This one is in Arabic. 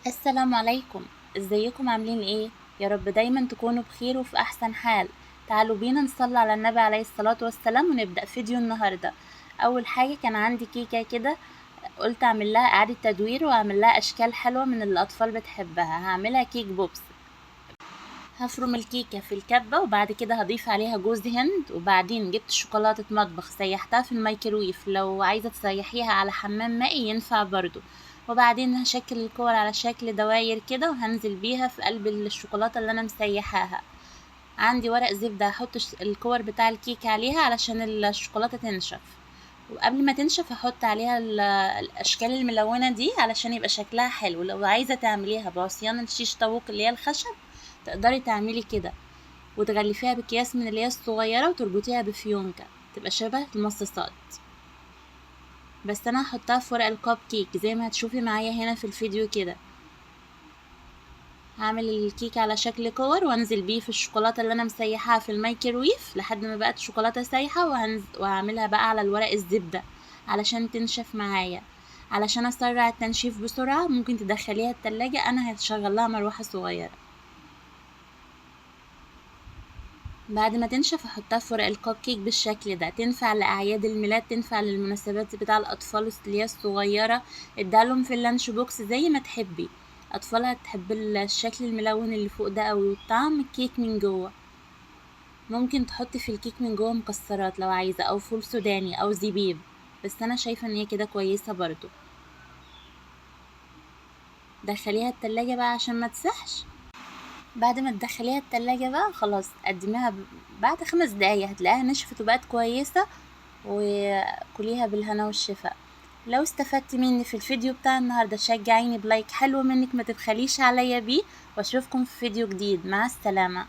السلام عليكم. ازيكم عاملين ايه؟ يا رب دايما تكونوا بخير وفي احسن حال. تعالوا بينا نصلي على النبي عليه الصلاة والسلام ونبدأ فيديو النهاردة. اول حاجة كان عندي كيكة كده، قلت اعمل لها اعادة تدوير واعمل لها اشكال حلوة من اللي الاطفال بتحبها. هعملها كيك بوبس. هفرم الكيكة في الكبة وبعد كده هضيف عليها جوز هند، وبعدين جبت شوكولاتة مطبخ سيحتها في الميكرويف، لو عايزة تسيحيها على حمام مائي ينفع برضو. وبعدين هشكل الكور على شكل دواير كده وهنزل بيها في قلب الشوكولاتة اللي انا مسيحاها. عندي ورق زبدة هحط الكور بتاع الكيك عليها علشان الشوكولاتة تنشف، وقبل ما تنشف هحط عليها الاشكال الملونة دي علشان يبقى شكلها حلو. لو عايزة تعمليها بعصيان الشيش طاووق اللي هي الخشب تقدري تعملي كده، وتغلفيها بأكياس من اللي هي الصغيرة وتربطيها بفيونكة تبقى شبه المصاصات. بس انا هحطها في ورق الكب كيك زي ما هتشوفي معايا هنا في الفيديو كده. هعمل الكيك على شكل كور وانزل بيه في الشوكولاتة اللي انا مسيحاها في الميكرويف لحد ما بقت شوكولاتة سايحة، وهعملها بقى على الورق الزبدة علشان تنشف معايا. علشان اسرع التنشيف بسرعة ممكن تدخليها التلاجة، انا هشغل لها مروحة صغيرة. بعد ما تنشف احطها في ورق الكب كيك بالشكل ده. تنفع لاعياد الميلاد، تنفع للمناسبات بتاع الاطفال اللي هي الصغيره. ادالهم في اللانش بوكس زي ما تحبي. اطفالها تحب الشكل الملون اللي فوق ده قوي وطعم الكيك من جوه. ممكن تحطي في الكيك من جوه مكسرات لو عايزه، او فول سوداني او زبيب، بس انا شايفه ان هي كده كويسه برضو. دخليها التلاجة بقى عشان ما تسحش. بعد ما تدخليها التلاجة بقى خلاص قدميها بعد 5 دقايق هتلاقيها نشفت وبقت كويسة، وكليها بالهنا والشفاء. لو استفدت مني في الفيديو بتاع النهاردة شجعيني بلايك حلو منك ما تبخليش عليا بيه، واشوفكم في فيديو جديد. مع السلامة.